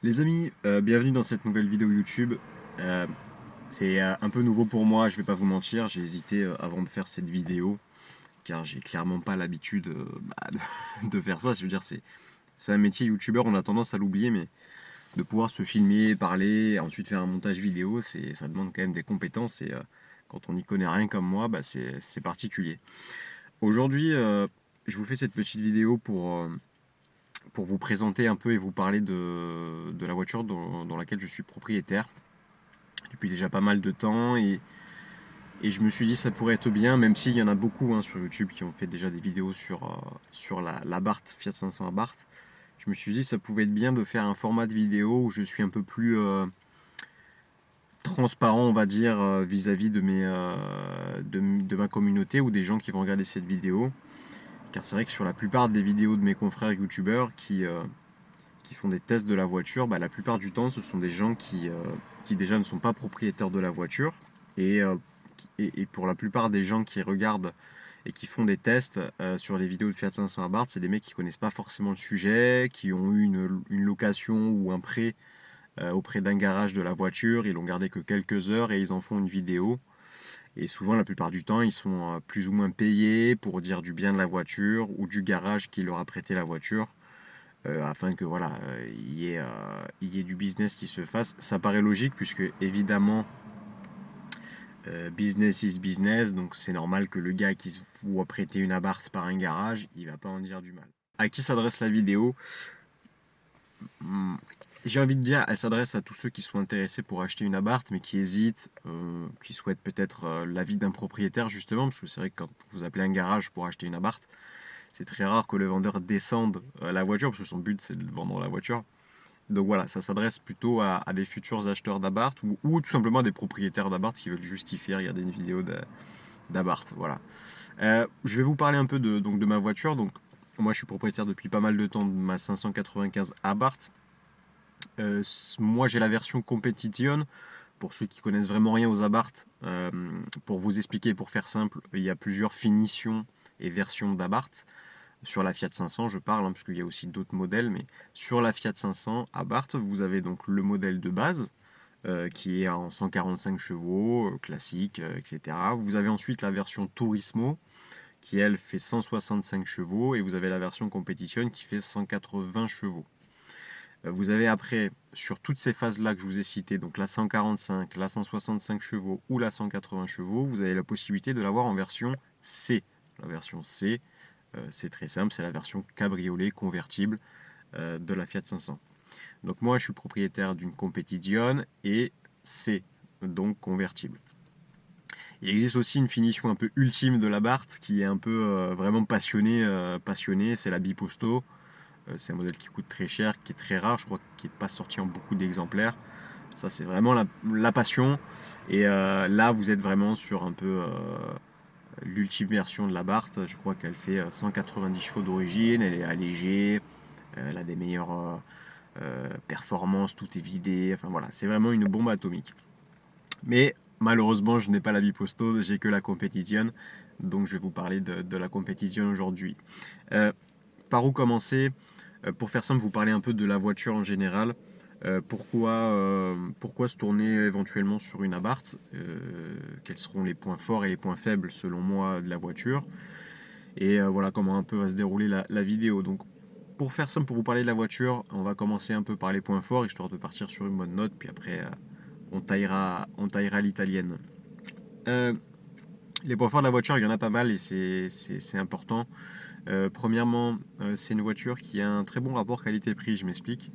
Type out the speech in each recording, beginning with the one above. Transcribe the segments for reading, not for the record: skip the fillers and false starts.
Les amis, bienvenue dans cette nouvelle vidéo YouTube. Euh, c'est un peu nouveau pour moi, je vais pas vous mentir, j'ai hésité avant de faire cette vidéo, car j'ai clairement pas l'habitude de faire ça. Je veux dire, c'est un métier YouTubeur, on a tendance à l'oublier, mais de pouvoir se filmer, parler, ensuite faire un montage vidéo, ça demande quand même des compétences et quand on n'y connaît rien comme moi, c'est particulier. Aujourd'hui, je vous fais cette petite vidéo pour vous présenter un peu et vous parler de la voiture dans laquelle je suis propriétaire depuis déjà pas mal de temps et je me suis dit ça pourrait être bien, même s'il y en a beaucoup sur YouTube qui ont fait déjà des vidéos sur l'Abarth, Fiat 500 Abarth. Je me suis dit ça pouvait être bien de faire un format de vidéo où je suis un peu plus transparent, on va dire, vis-à-vis de ma communauté ou des gens qui vont regarder cette vidéo. Car c'est vrai que sur la plupart des vidéos de mes confrères youtubeurs qui font des tests de la voiture, la plupart du temps, ce sont des gens qui déjà ne sont pas propriétaires de la voiture. Et pour la plupart des gens qui regardent et qui font des tests sur les vidéos de Fiat 500 Abarth, c'est des mecs qui connaissent pas forcément le sujet, qui ont eu une location ou un prêt auprès d'un garage de la voiture, ils l'ont gardé que quelques heures et ils en font une vidéo. Et souvent, la plupart du temps, ils sont plus ou moins payés pour dire du bien de la voiture ou du garage qui leur a prêté la voiture afin que voilà, il y ait du business qui se fasse. Ça paraît logique puisque évidemment business is business, donc c'est normal que le gars qui se voit prêter une Abarth par un garage, il va pas en dire du mal. À qui s'adresse la vidéo? Hmm, J'ai envie de dire, elle s'adresse à tous ceux qui sont intéressés pour acheter une Abarth, mais qui hésitent, qui souhaitent peut-être l'avis d'un propriétaire justement, parce que c'est vrai que quand vous appelez un garage pour acheter une Abarth, c'est très rare que le vendeur descende la voiture, parce que son but c'est de vendre la voiture. Donc voilà, ça s'adresse plutôt à des futurs acheteurs d'Abarth ou tout simplement à des propriétaires d'Abarth qui veulent juste kiffer, regarder une vidéo d'Abarth. Voilà. Je vais vous parler un peu de ma voiture. Donc moi je suis propriétaire depuis pas mal de temps de ma 595 Abarth. Moi j'ai la version Competition. Pour ceux qui connaissent vraiment rien aux Abarth, pour vous expliquer, pour faire simple, il y a plusieurs finitions et versions d'Abarth. Sur la Fiat 500, je parle, parce qu'il y a aussi d'autres modèles, mais sur la Fiat 500 Abarth, vous avez donc le modèle de base, qui est en 145 chevaux, classique, etc. Vous avez ensuite la version Turismo, qui elle fait 165 chevaux, et vous avez la version Competition qui fait 180 chevaux. Vous avez après, sur toutes ces phases-là que je vous ai citées, donc la 145, la 165 chevaux ou la 180 chevaux, vous avez la possibilité de l'avoir en version C. La version C, c'est très simple, c'est la version cabriolet convertible de la Fiat 500. Donc moi, je suis propriétaire d'une Competition et C, donc convertible. Il existe aussi une finition un peu ultime de la Barthes qui est un peu vraiment passionnée, c'est la Biposto. C'est un modèle qui coûte très cher, qui est très rare, je crois qu'il n'est pas sorti en beaucoup d'exemplaires. Ça, c'est vraiment la passion. Et là, vous êtes vraiment sur un peu l'ultime version de la Barthes. Je crois qu'elle fait 190 chevaux d'origine, elle est allégée, elle a des meilleures performances, tout est vidé. Enfin voilà, c'est vraiment une bombe atomique. Mais malheureusement, je n'ai pas la Biposto, j'ai que la Competition. Donc je vais vous parler de la Competition aujourd'hui. Euh, par où commencer? Pour faire simple, vous parler un peu de la voiture en général. Pourquoi se tourner éventuellement sur une Abarth? Quels seront les points forts et les points faibles selon moi de la voiture? Et voilà comment un peu va se dérouler la vidéo. Donc pour faire simple, pour vous parler de la voiture, on va commencer un peu par les points forts, histoire de partir sur une bonne note, puis après on taillera l'italienne. Euh, les points forts de la voiture, il y en a pas mal et c'est important. Premièrement, c'est une voiture qui a un très bon rapport qualité-prix, je m'explique.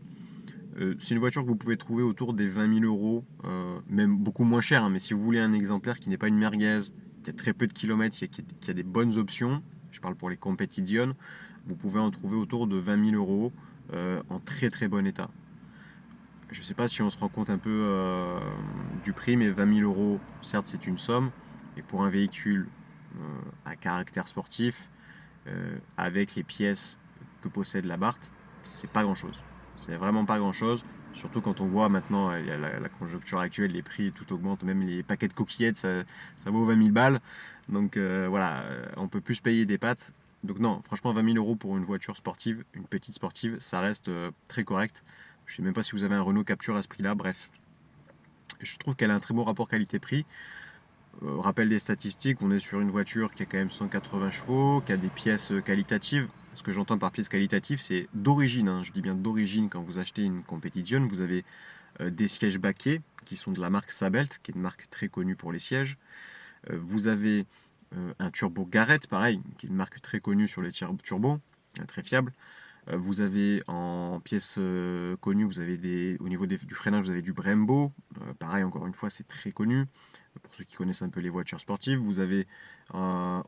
C'est une voiture que vous pouvez trouver autour des 20 000 euros, même beaucoup moins cher, mais si vous voulez un exemplaire qui n'est pas une merguez, qui a très peu de kilomètres, qui a des bonnes options, je parle pour les Competition, vous pouvez en trouver autour de 20 000 euros en très très bon état. Je ne sais pas si on se rend compte un peu du prix, mais 20 000 euros, certes c'est une somme, et pour un véhicule à caractère sportif, avec les pièces que possède la Barthes, c'est pas grand chose. C'est vraiment pas grand chose. Surtout quand on voit maintenant la conjoncture actuelle, les prix tout augmentent, même les paquets de coquillettes ça vaut 20 000 balles. Donc voilà, on peut plus se payer des pâtes. Donc non, franchement 20 000 euros pour une voiture sportive, une petite sportive, ça reste très correct. Je sais même pas si vous avez un Renault Capture à ce prix-là, bref. Je trouve qu'elle a un très bon rapport qualité-prix. Rappel des statistiques, on est sur une voiture qui a quand même 180 chevaux, qui a des pièces qualitatives. Ce que j'entends par pièces qualitatives, c'est d'origine, hein, je dis bien d'origine. Quand vous achetez une Competition, vous avez des sièges baquets qui sont de la marque Sabelt, qui est une marque très connue pour les sièges. Vous avez un turbo Garrett, pareil, qui est une marque très connue sur les turbos, très fiable. Vous avez en pièces connues, vous avez au niveau du freinage, vous avez du Brembo. Pareil, encore une fois, c'est très connu. Pour ceux qui connaissent un peu les voitures sportives, vous avez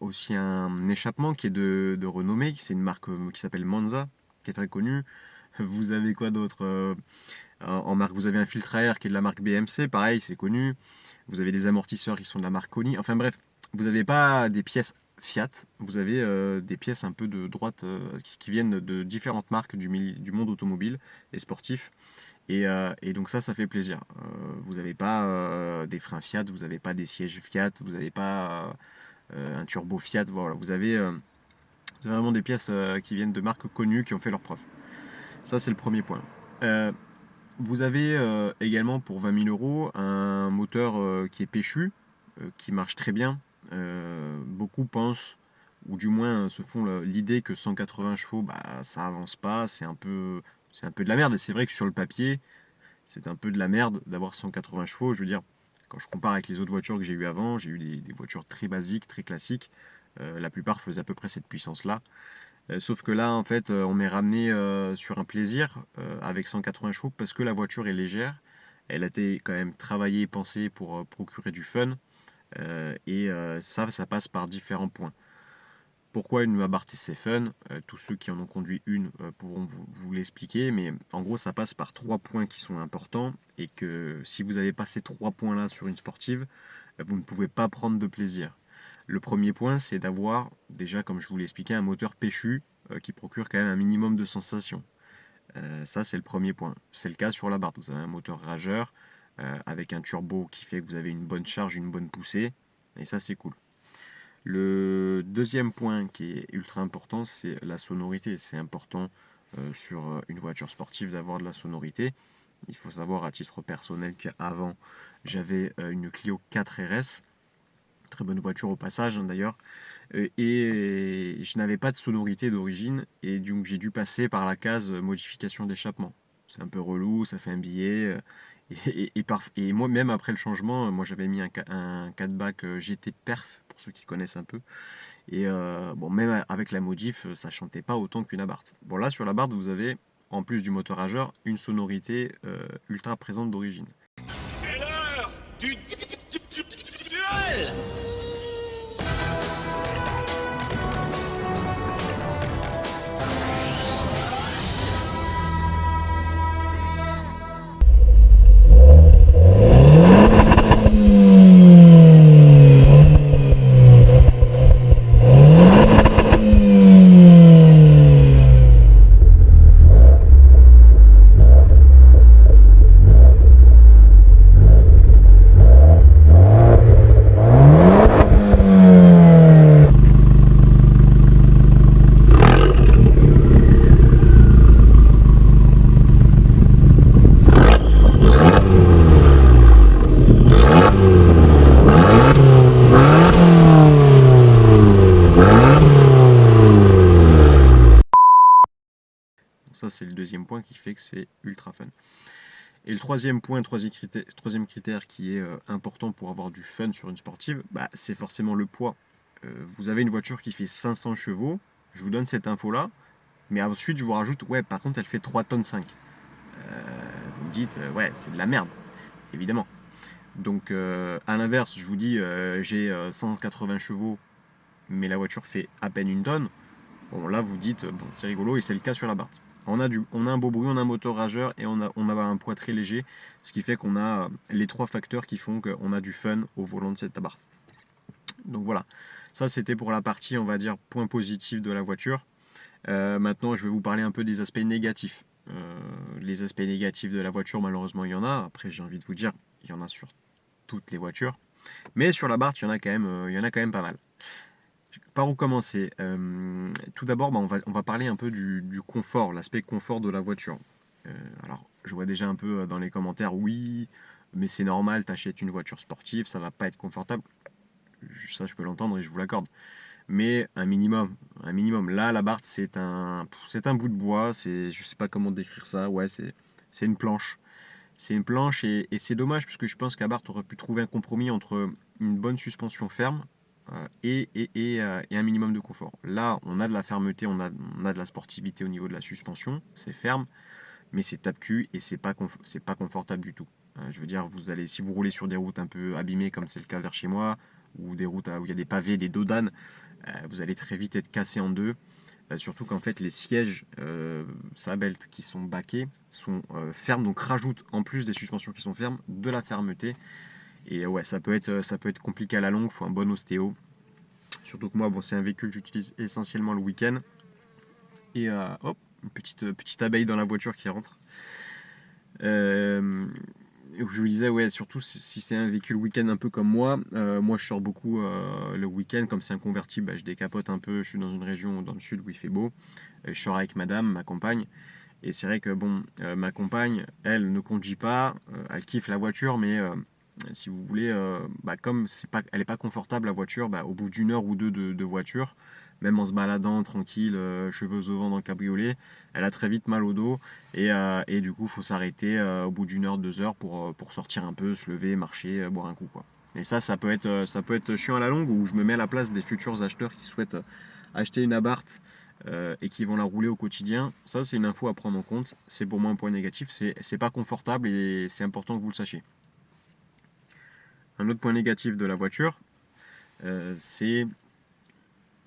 aussi un échappement qui est de renommée, c'est une marque qui s'appelle Monza, qui est très connue. Vous avez quoi d'autre en marque, vous avez un filtre à air qui est de la marque BMC, pareil, c'est connu. Vous avez des amortisseurs qui sont de la marque Koni. Enfin bref, vous n'avez pas des pièces Fiat, vous avez des pièces un peu de droite qui viennent de différentes marques du monde automobile et sportif. Et donc ça fait plaisir. Vous n'avez pas des freins Fiat, vous n'avez pas des sièges Fiat, vous n'avez pas un turbo Fiat. Voilà, vous avez vraiment des pièces qui viennent de marques connues qui ont fait leurs preuves. Ça, c'est le premier point. Vous avez également pour 20 000 euros un moteur qui est péchu, qui marche très bien. Beaucoup pensent, ou du moins se font l'idée que 180 chevaux, bah, ça avance pas, c'est un peu de la merde. Et c'est vrai que sur le papier, c'est un peu de la merde d'avoir 180 chevaux. Je veux dire, quand je compare avec les autres voitures que j'ai eues avant, j'ai eu des voitures très basiques, très classiques. La plupart faisaient à peu près cette puissance-là. Sauf que là, en fait, on m'est ramené sur un plaisir avec 180 chevaux parce que la voiture est légère. Elle a été quand même travaillée et pensée pour procurer du fun. Ça passe par différents points. Pourquoi une Abarth c'est fun? Tous ceux qui en ont conduit une pourront vous l'expliquer, mais en gros, ça passe par trois points qui sont importants et que si vous n'avez pas ces trois points-là sur une sportive, vous ne pouvez pas prendre de plaisir. Le premier point, c'est d'avoir, déjà, comme je vous l'ai expliqué, un moteur péchu qui procure quand même un minimum de sensations. Ça, c'est le premier point. C'est le cas sur la Barth. Vous avez un moteur rageur avec un turbo qui fait que vous avez une bonne charge, une bonne poussée, et ça, c'est cool. Le deuxième point qui est ultra important, c'est la sonorité. C'est important sur une voiture sportive d'avoir de la sonorité. Il faut savoir à titre personnel qu'avant, j'avais une Clio 4 RS, très bonne voiture au passage d'ailleurs, et je n'avais pas de sonorité d'origine, et donc j'ai dû passer par la case modification d'échappement. C'est un peu relou, ça fait un billet. Et moi, même après le changement, moi j'avais mis un 4-bac GT Perf, pour ceux qui connaissent un peu. Et bon, même avec la modif, ça chantait pas autant qu'une Abarth. Bon, là sur l'Abarth, vous avez, en plus du moteur rageur, une sonorité ultra présente d'origine. C'est l'heure du duel. Ça, c'est le deuxième point qui fait que c'est ultra fun. Et le troisième point, troisième critère qui est important pour avoir du fun sur une sportive, bah, c'est forcément le poids. Vous avez une voiture qui fait 500 chevaux, je vous donne cette info-là, mais ensuite je vous rajoute, ouais, par contre elle fait 3 tonnes 5. Vous me dites, ouais, c'est de la merde, évidemment. Donc à l'inverse, je vous dis, j'ai 180 chevaux, mais la voiture fait à peine une tonne. Bon, là vous dites, bon, c'est rigolo, et c'est le cas sur la Barth. On a un beau bruit, on a un moteur rageur et on a un poids très léger, ce qui fait qu'on a les trois facteurs qui font qu'on a du fun au volant de cette Abarth. Donc voilà, ça c'était pour la partie, on va dire, point positif de la voiture. Maintenant, je vais vous parler un peu des aspects négatifs. Les aspects négatifs de la voiture, malheureusement, il y en a. Après, j'ai envie de vous dire, il y en a sur toutes les voitures. Mais sur la Barth, il y en a quand même pas mal. Par où commencer? Tout d'abord, bah, on va parler un peu du confort, l'aspect confort de la voiture. Alors, Je vois déjà un peu dans les commentaires, oui, mais c'est normal, t'achètes une voiture sportive, ça va pas être confortable. Ça, je peux l'entendre et je vous l'accorde. Mais un minimum. Là, la Barth, c'est un bout de bois, je sais pas comment décrire ça, ouais, c'est une planche. C'est une planche et c'est dommage puisque je pense qu'Abarth aurait pu trouver un compromis entre une bonne suspension ferme et un minimum de confort. Là, on a de la fermeté, on a de la sportivité au niveau de la suspension, c'est ferme, mais c'est tape-cul et c'est pas confortable du tout. Je veux dire, si vous roulez sur des routes un peu abîmées comme c'est le cas vers chez moi, ou des routes où il y a des pavés, des dodanes, vous allez très vite être cassé en deux. Surtout qu'en fait les sièges Sabelt qui sont baqués sont fermes, donc rajoute en plus des suspensions qui sont fermes de la fermeté. Et ouais, ça peut être compliqué à la longue, il faut un bon ostéo. Surtout que moi, bon, c'est un véhicule que j'utilise essentiellement le week-end. Et hop, une petite abeille dans la voiture qui rentre. Je vous disais, ouais, surtout si c'est un véhicule week-end un peu comme moi. Moi, je sors beaucoup le week-end, comme c'est un convertible, bah, je décapote un peu. Je suis dans une région dans le sud où il fait beau. Je sors avec madame, ma compagne. Et c'est vrai que bon, ma compagne, elle ne conduit pas, elle kiffe la voiture, mais si vous voulez, bah, comme elle n'est pas confortable la voiture, bah, au bout d'une heure ou deux de voiture, même en se baladant tranquille, cheveux au vent dans le cabriolet, elle a très vite mal au dos et du coup il faut s'arrêter au bout d'une heure, 2 heures pour sortir un peu, se lever, marcher, boire un coup quoi. Et ça ça peut être chiant à la longue où je me mets à la place des futurs acheteurs qui souhaitent acheter une Abarth et qui vont la rouler au quotidien. Ça c'est une info à prendre en compte. C'est pour moi un point négatif, c'est pas confortable et c'est important que vous le sachiez. Un autre point négatif de la voiture, c'est...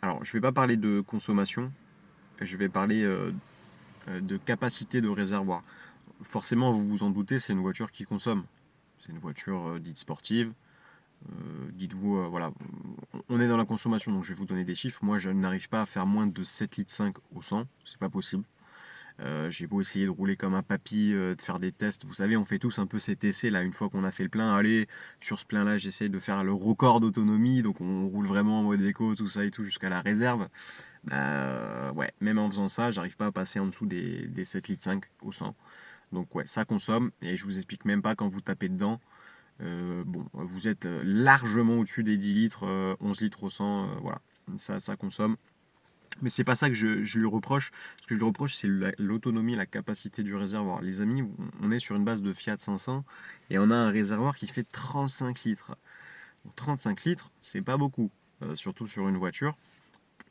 Alors, je ne vais pas parler de consommation, je vais parler de capacité de réservoir. Forcément, vous vous en doutez, c'est une voiture qui consomme. C'est une voiture dite sportive. Dites-vous, voilà, on est dans la consommation, donc je vais vous donner des chiffres. Moi, je n'arrive pas à faire moins de 7,5 litres au 100, c'est pas possible. J'ai beau essayer de rouler comme un papy, de faire des tests. Vous savez, on fait tous un peu cet essai là, une fois qu'on a fait le plein. Allez, sur ce plein là, j'essaye de faire le record d'autonomie. Donc on roule vraiment en mode éco, tout ça et tout, jusqu'à la réserve. Ouais, même en faisant ça, j'arrive pas à passer en dessous des 7,5 litres au 100. Donc ouais, ça consomme. Et je vous explique même pas quand vous tapez dedans. Bon, vous êtes largement au-dessus des 10 litres, 11 litres au 100. Voilà, ça consomme. Mais c'est pas ça que je lui reproche. Ce que je lui reproche, c'est l'autonomie, la capacité du réservoir. Les amis, on est sur une base de Fiat 500 et on a un réservoir qui fait 35 litres. Donc 35 litres, c'est pas beaucoup, surtout sur une voiture.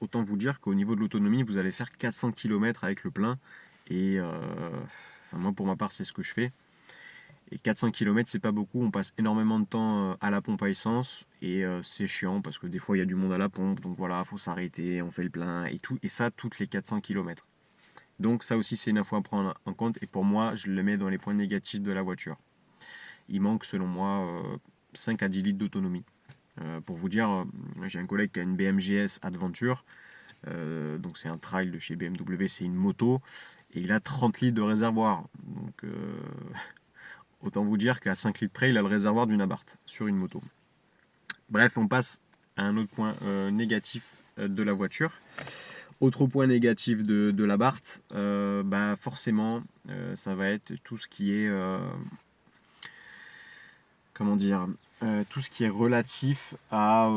Autant vous dire qu'au niveau de l'autonomie, vous allez faire 400 km avec le plein. Et enfin, moi, pour ma part, c'est ce que je fais. Et 400 km, c'est pas beaucoup. On passe énormément de temps à la pompe à essence. Et c'est chiant parce que des fois, il y a du monde à la pompe. Donc voilà, il faut s'arrêter, on fait le plein. Et ça, toutes les 400 km. Donc ça aussi, c'est une info à prendre en compte. Et pour moi, je le mets dans les points négatifs de la voiture. Il manque, selon moi, 5 à 10 litres d'autonomie. Pour vous dire, j'ai un collègue qui a une BMGS Adventure. Donc c'est un trail de chez BMW, c'est une moto. Et il a 30 litres de réservoir. Donc... autant vous dire qu'à 5 litres près, il a le réservoir d'une Abarth sur une moto. Bref, on passe à un autre point négatif de la voiture. Autre point négatif de l'Abarth, bah forcément, ça va être tout ce qui est, comment dire, tout ce qui est relatif à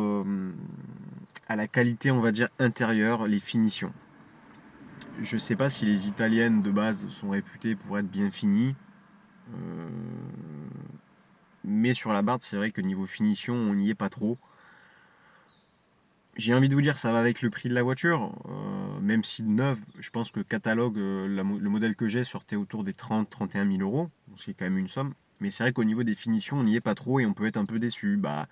la qualité, on va dire, intérieure, les finitions. Je ne sais pas si les italiennes de base sont réputées pour être bien finies. Mais sur la Barth, c'est vrai que niveau finition, on n'y est pas trop. J'ai envie de vous dire, ça va avec le prix de la voiture. Même si de neuf, je pense que le catalogue, le modèle que j'ai sortait autour des 30-31 000 euros. Ce qui est quand même une somme. Mais c'est vrai qu'au niveau des finitions, on n'y est pas trop et on peut être un peu déçu. Bah,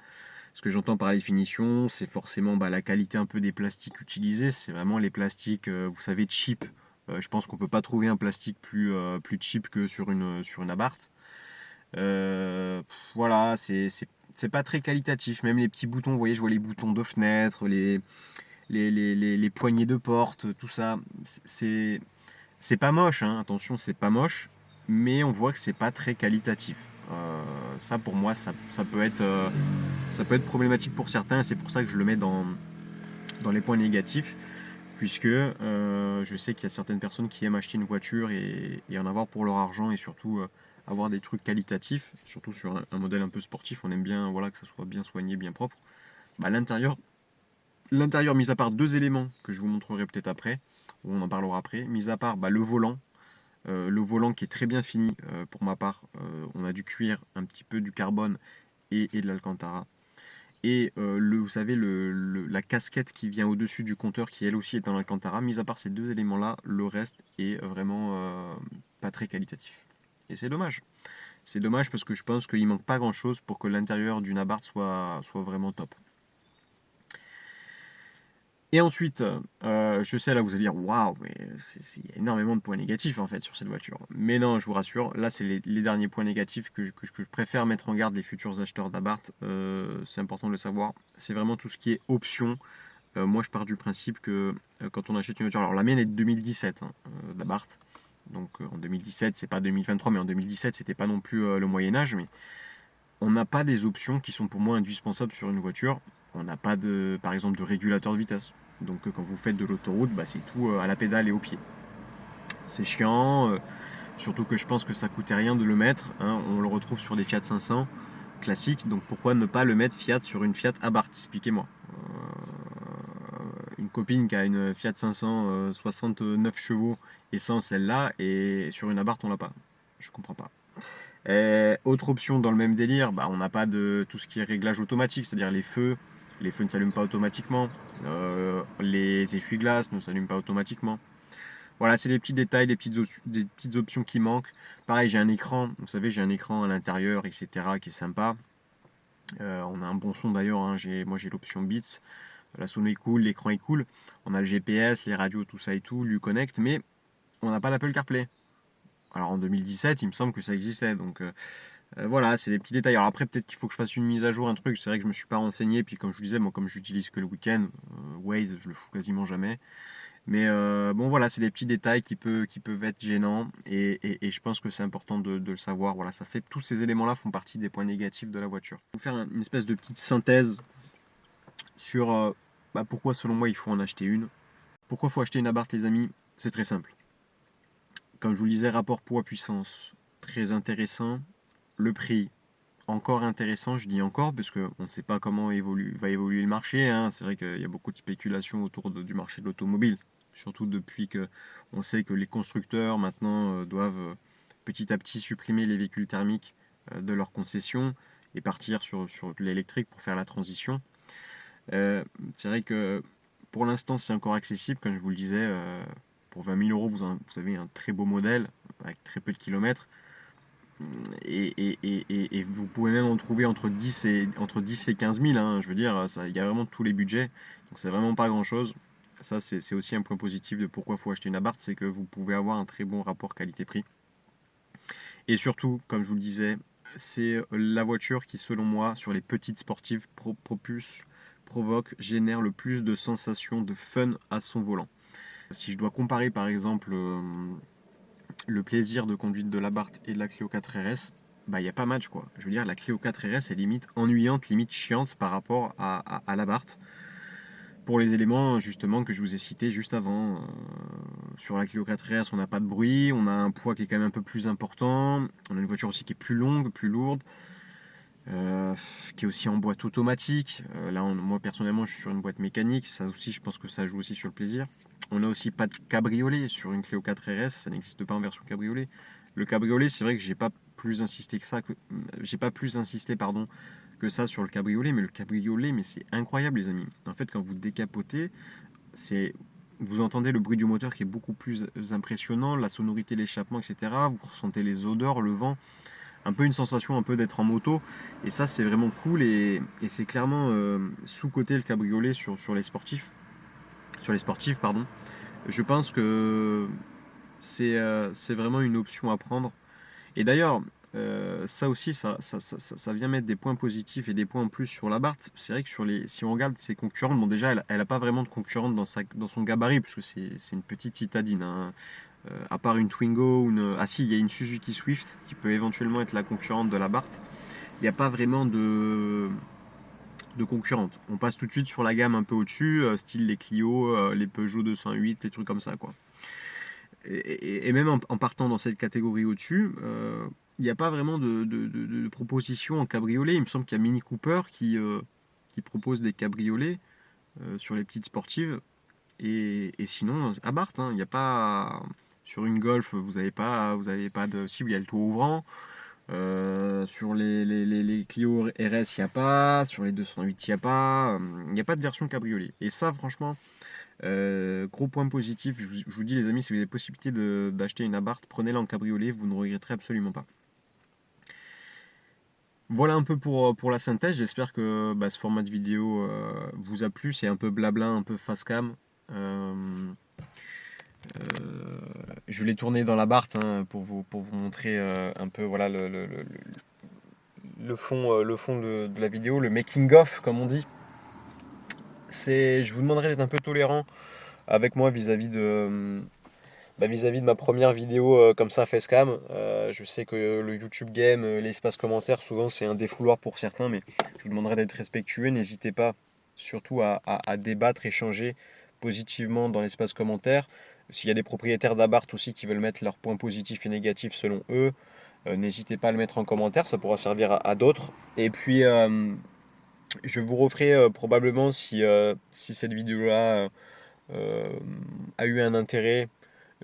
ce que j'entends par les finitions, c'est forcément la qualité un peu des plastiques utilisés. C'est vraiment les plastiques, vous savez, cheap. Je pense qu'on peut pas trouver un plastique plus cheap que sur une Abarth. Voilà, c'est pas très qualitatif. Même les petits boutons, vous voyez, je vois les boutons de fenêtre, les poignées de porte, tout ça. C'est pas moche, hein, attention, c'est pas moche, mais on voit que c'est pas très qualitatif. Ça, pour moi, ça peut être problématique pour certains, et c'est pour ça que je le mets dans les points négatifs. puisque je sais qu'il y a certaines personnes qui aiment acheter une voiture et en avoir pour leur argent et surtout avoir des trucs qualitatifs, surtout sur un modèle un peu sportif, on aime bien voilà, que ça soit bien soigné, bien propre. Bah, l'intérieur, mis à part deux éléments que je vous montrerai peut-être après, ou on en parlera après, mis à part bah, le volant qui est très bien fini pour ma part, on a du cuir, un petit peu du carbone et de l'alcantara. Et vous savez, la casquette qui vient au-dessus du compteur, qui elle aussi est en alcantara, mis à part ces deux éléments-là, le reste est vraiment pas très qualitatif. Et c'est dommage. C'est dommage parce que je pense qu'il manque pas grand-chose pour que l'intérieur d'une Abarth soit vraiment top. Et ensuite, je sais là vous allez dire waouh, mais il y a énormément de points négatifs en fait sur cette voiture. Mais non, je vous rassure, là c'est les derniers points négatifs que je préfère mettre en garde les futurs acheteurs d'Abarth. C'est important de le savoir. C'est vraiment tout ce qui est options. Moi je pars du principe que quand on achète une voiture, alors la mienne est de 2017 hein, d'Abarth. Donc en 2017, c'est pas 2023, mais en 2017 c'était pas non plus le Moyen-Âge. Mais on n'a pas des options qui sont pour moi indispensables sur une voiture. On n'a pas par exemple de régulateur de vitesse. Donc quand vous faites de l'autoroute, bah, c'est tout à la pédale et au pied. C'est chiant, surtout que je pense que ça coûtait rien de le mettre. Hein. On le retrouve sur des Fiat 500 classiques, donc pourquoi ne pas le mettre Fiat sur une Fiat Abarth? Expliquez-moi. Une copine qui a une Fiat 500 69 chevaux et sans celle-là, et sur une Abarth on l'a pas. Je comprends pas. Autre option dans le même délire, bah, on n'a pas de tout ce qui est réglage automatique, c'est-à-dire les feux. Les feux ne s'allument pas automatiquement. Les essuie-glaces ne s'allument pas automatiquement. Voilà, c'est des petits détails, des petites options qui manquent. Pareil, j'ai un écran, vous savez, j'ai un écran à l'intérieur, etc., qui est sympa. On a un bon son d'ailleurs, hein. Moi j'ai l'option Beats. La sono est cool, l'écran est cool. On a le GPS, les radios, tout ça et tout, l'Uconnect, mais on n'a pas l'Apple CarPlay. Alors en 2017, il me semble que ça existait, donc voilà, c'est des petits détails. Alors après, peut-être qu'il faut que je fasse une mise à jour, un truc. C'est vrai que je me suis pas renseigné. Puis comme je vous disais, moi, comme j'utilise que le week-end, Waze, je le fous quasiment jamais. Mais bon, voilà, c'est des petits détails qui peuvent être gênants. Et je pense que c'est important de le savoir. Voilà, tous ces éléments-là font partie des points négatifs de la voiture. Je vais vous faire une espèce de petite synthèse sur bah, pourquoi, selon moi, il faut en acheter une. Pourquoi il faut acheter une Abarth, les amis? C'est très simple. Comme je vous le disais, rapport poids-puissance, très intéressant. Le prix, encore intéressant, je dis encore, parce qu'on ne sait pas comment va évoluer le marché. Hein. C'est vrai qu'il y a beaucoup de spéculation autour du marché de l'automobile, surtout depuis que on sait que les constructeurs maintenant doivent petit à petit supprimer les véhicules thermiques de leurs concessions et partir sur l'électrique pour faire la transition. C'est vrai que pour l'instant c'est encore accessible, comme je vous le disais, pour 20 000 euros vous avez un très beau modèle avec très peu de kilomètres. Et vous pouvez même en trouver entre 10 et 15 000. Hein. Je veux dire, il y a vraiment tous les budgets. Donc c'est vraiment pas grand chose. Ça, c'est aussi un point positif de pourquoi il faut acheter une Abarth, c'est que vous pouvez avoir un très bon rapport qualité-prix. Et surtout, comme je vous le disais, c'est la voiture qui, selon moi, sur les petites sportives, génère le plus de sensations de fun à son volant. Si je dois comparer par exemple le plaisir de conduite de l'Abarth et de la Clio 4 RS, bah il n'y a pas match quoi. Je veux dire, la Clio 4 RS est limite ennuyante, limite chiante par rapport à l'Abarth. Pour les éléments justement que je vous ai cités juste avant, sur la Clio 4 RS on n'a pas de bruit, on a un poids qui est quand même un peu plus important, on a une voiture aussi qui est plus longue, plus lourde, qui est aussi en boîte automatique. Là moi personnellement je suis sur une boîte mécanique, ça aussi je pense que ça joue aussi sur le plaisir. On n'a aussi pas de cabriolet sur une Clio 4 RS, ça n'existe pas en version cabriolet. Le cabriolet, c'est vrai que j'ai pas plus insisté que ça sur le cabriolet, mais le cabriolet, mais c'est incroyable les amis. En fait, quand vous décapotez, vous entendez le bruit du moteur qui est beaucoup plus impressionnant, la sonorité, l'échappement, etc. Vous ressentez les odeurs, le vent, un peu une sensation un peu d'être en moto, et ça c'est vraiment cool et c'est clairement sous-coté le cabriolet sur les sportifs. Sur les sportifs, pardon. Je pense que c'est vraiment une option à prendre. Et d'ailleurs, ça aussi, ça vient mettre des points positifs et des points en plus sur l'Abarth. C'est vrai que si on regarde ses concurrentes, bon déjà, elle n'a pas vraiment de concurrente dans son gabarit, puisque c'est une petite citadine. Hein. À part une Twingo, ah si, il y a une Suzuki Swift qui peut éventuellement être la concurrente de l'Abarth. Il n'y a pas vraiment de concurrentes. On passe tout de suite sur la gamme un peu au-dessus, style les Clio, les Peugeot 208, les trucs comme ça, quoi. Et même en partant dans cette catégorie au-dessus, il n'y a pas vraiment de proposition en cabriolet. Il me semble qu'il y a Mini Cooper qui propose des cabriolets sur les petites sportives. Et sinon, Abarth, hein, il n'y a pas. Sur une Golf, vous n'avez pas de. Si, il y a le toit ouvrant. Sur les Clio RS, il n'y a pas. Sur les 208, il n'y a pas. Il n'y a pas de version cabriolet. Et ça, franchement, gros point positif. Je vous dis, les amis, si vous avez la possibilité d'acheter une Abarth, prenez-la en cabriolet, vous ne regretterez absolument pas. Voilà un peu pour la synthèse. J'espère que ce format de vidéo vous a plu. C'est un peu blabla, un peu face cam. Je l'ai tourné dans la Barthe, hein, pour vous montrer un peu voilà, le fond de la vidéo, le making of comme on dit. Je vous demanderai d'être un peu tolérant avec moi vis-à-vis de ma première vidéo comme ça facecam. Je sais que le YouTube game, l'espace commentaire, souvent c'est un défouloir pour certains, mais je vous demanderai d'être respectueux. N'hésitez pas surtout à débattre, échanger positivement dans l'espace commentaire. S'il y a des propriétaires d'Abarth aussi qui veulent mettre leurs points positifs et négatifs selon eux, n'hésitez pas à le mettre en commentaire, ça pourra servir à d'autres. Et puis je vous referai probablement si cette vidéo-là a eu un intérêt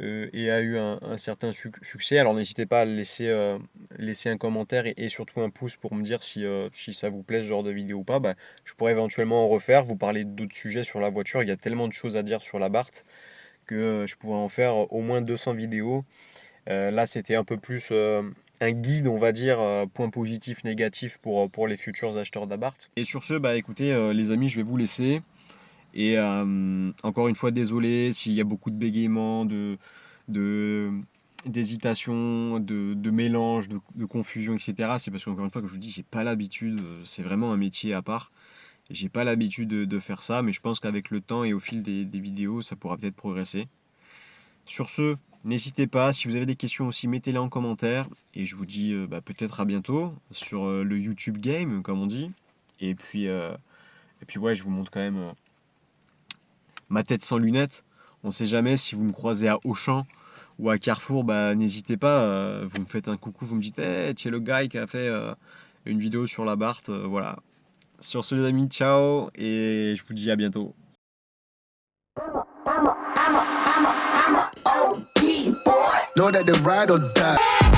et a eu un certain succès. Alors n'hésitez pas à laisser un commentaire et surtout un pouce pour me dire si ça vous plaît ce genre de vidéo ou pas. Je pourrais éventuellement en refaire, vous parler d'autres sujets sur la voiture. Il y a tellement de choses à dire sur la Barthe que je pourrais en faire au moins 200 vidéos. Là c'était un peu plus un guide, on va dire, points positifs, négatifs pour les futurs acheteurs d'Abarth. Et sur ce, écoutez les amis, je vais vous laisser. Et encore une fois, désolé s'il y a beaucoup de bégaiements, d'hésitation, de mélange, de confusion, etc. C'est parce qu'encore une fois, comme je vous dis, j'ai pas l'habitude, c'est vraiment un métier à part. J'ai pas l'habitude de faire ça, mais je pense qu'avec le temps et au fil des vidéos, ça pourra peut-être progresser. Sur ce, n'hésitez pas, si vous avez des questions aussi, mettez-les en commentaire. Et je vous dis peut-être à bientôt sur le YouTube Game, comme on dit. Et puis ouais, je vous montre quand même ma tête sans lunettes. On sait jamais, si vous me croisez à Auchan ou à Carrefour, n'hésitez pas, vous me faites un coucou, vous me dites hey, tu es le gars qui a fait une vidéo sur la Barthe, voilà. Sur ce les amis, ciao et je vous dis à bientôt. Know that the ride or die.